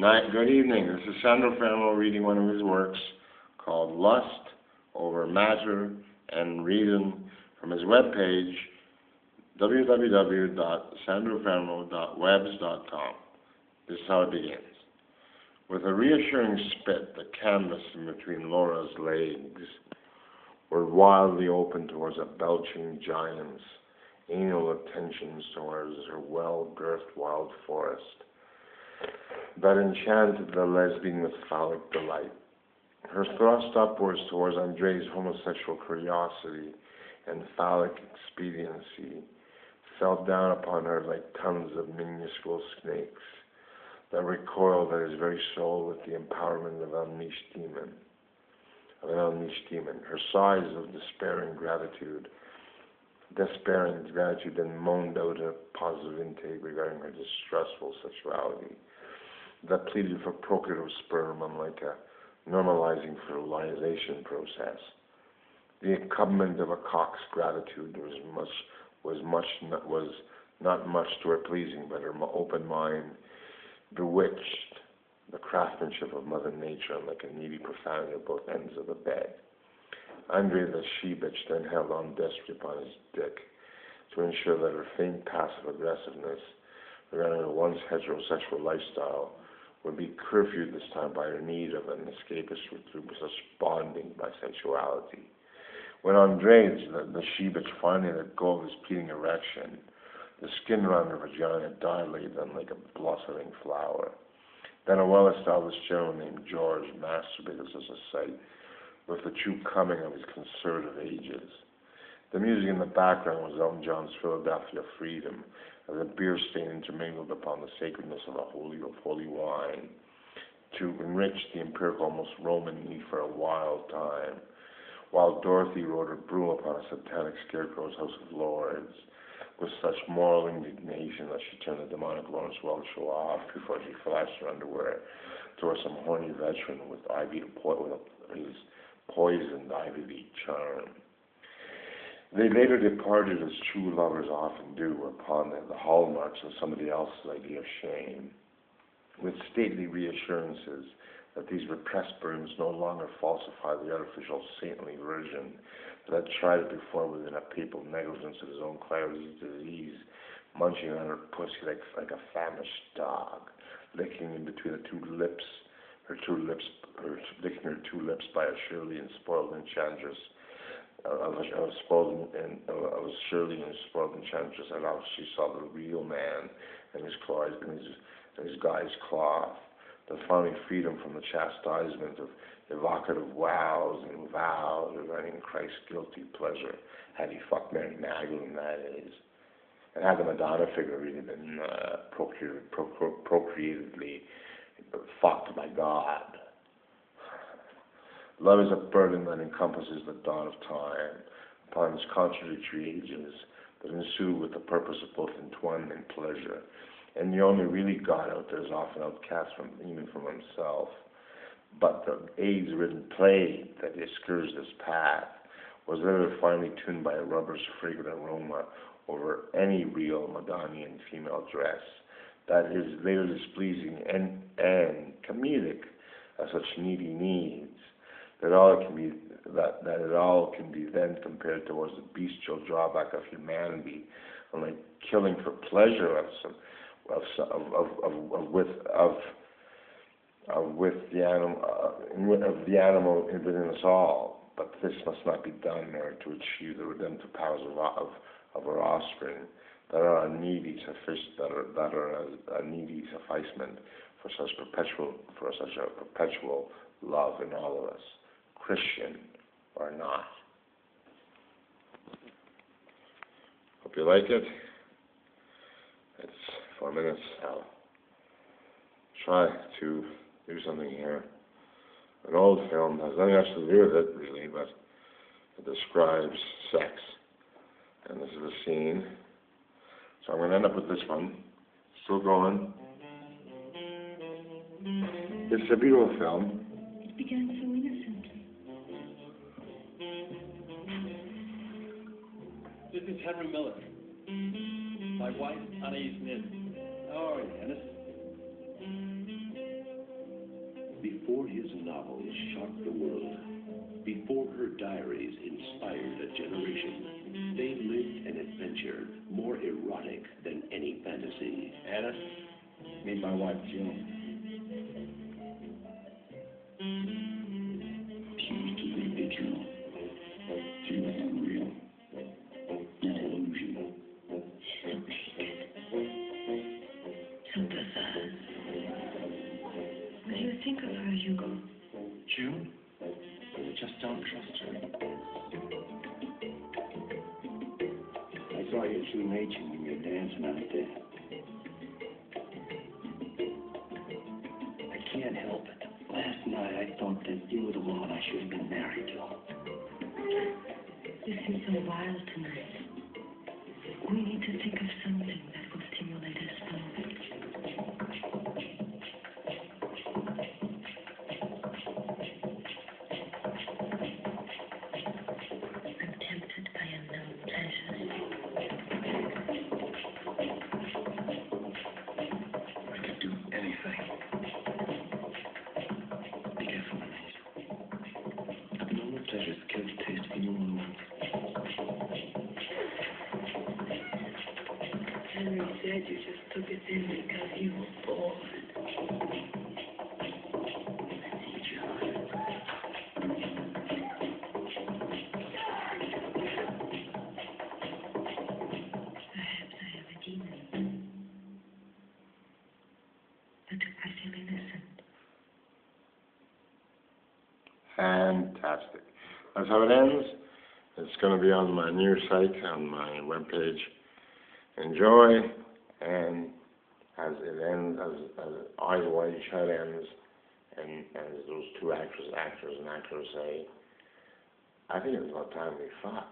Good evening. This is Sandro Fermo reading one of his works called Lust Over Matter and Reason from his webpage, www.sandrofermo.webs.com. This is how it begins. With a reassuring spit, the canvas in between Laura's legs were wildly open towards a belching giant's anal attentions towards her well-girthed wild forest that enchanted the lesbian with phallic delight. Her thrust upwards towards Andre's homosexual curiosity and phallic expediency fell down upon her like tons of minuscule snakes that recoiled at his very soul with the empowerment of an unleashed demon. Her sighs of despairing gratitude and moaned out a positive intake regarding her distrustful sexuality that pleaded for procreative sperm unlike a normalizing fertilization process. The accompaniment of a cock's gratitude was not much to her pleasing, but her open mind bewitched the craftsmanship of Mother Nature like a needy profanity at both ends of the bed. Andre the she-bitch then held on desperately upon his dick to ensure that her faint passive aggressiveness regarding her once heterosexual lifestyle would be curfewed this time by her need of an escapist through such bonding by sensuality. When Andre, the she-bitch, finally let go of his pleading erection, the skin around her vagina dilated like a blossoming flower. Then a well-established gentleman named George masturbated as a sight with the true coming of his conservative ages. The music in the background was Elton John's Philadelphia Freedom, as a beer stain intermingled upon the sacredness of the holy wine, to enrich the empirical, almost Roman need for a wild time, while Dorothy rode her broom upon a satanic scarecrow's House of Lords, with such moral indignation that she turned the demonic Lawrence Welch off before she flashed her underwear towards some horny veteran with his poisoned ivy charm. They later departed as true lovers often do upon the hallmarks of somebody else's idea of shame, with stately reassurances that these repressed burns no longer falsify the artificial saintly version that had tried it before within a papal negligence of his own Clary's disease, munching on her pussy like a famished dog, licking in between licking her two lips by a surely and spoiled enchantress. Surely and spoiled enchantress, and how she saw the real man and his guy's cloth, that finally freed him from the chastisement of evocative wows and vows regarding Christ's guilty pleasure, had he fucked Mary Magdalene, that is, and had the Madonna figure really been procreatedly fucked by God. Love is a burden that encompasses the dawn of time upon its contradictory ages that ensue with the purpose of both entwinement and pleasure. And the only really God out there is often outcast even from himself. But the AIDS-ridden plague that discouraged his path was later finally tuned by a rubber's fragrant aroma over any real Madonian female dress that is later displeasing and comedic as such needy needs. That it all can be then compared towards the bestial drawback of humanity, and like killing for pleasure of the animal within us all. But this must not be done in order to achieve the redemptive powers of our offspring that are a needy sufficement for such a perpetual love in all of us, Christian or not. Hope you like it. It's 4 minutes. I'll try to do something here. An old film has nothing else to do with it, really, but it describes sex. And this is the scene. So I'm going to end up with this one. Still going. It's a beautiful film. It began so innocently. This is Henry Miller. My wife, Anais Nin. Oh, Ennis. Before his novels shocked the world, before her diaries inspired a generation, they lived an adventure more erotic than any fantasy. Anna, meet my wife, June. She used to think the truth. She was unreal. An illusion. She's so naked. So perverse. What do you think of her, Hugo? June? I just don't trust her. I saw your true nature when you were dancing out there. I can't help it. Last night I thought that you were the woman I should have been married to. You seem so wild tonight. We need to think of something that will stimulate us both. I'm tempted by unknown pleasures. I could do anything. Be careful, Louise. Abnormal pleasures kill the taste for normal ones. Henry said you just took us in because you were bored. Let's see, John. Perhaps I have a demon. But I feel innocent. Fantastic. That's how it ends. It's going to be on my new site, on my webpage. Enjoy, and as it ends, as Eyes Wide Shut ends, and as those two actors and actors say, I think it's about time we fuck.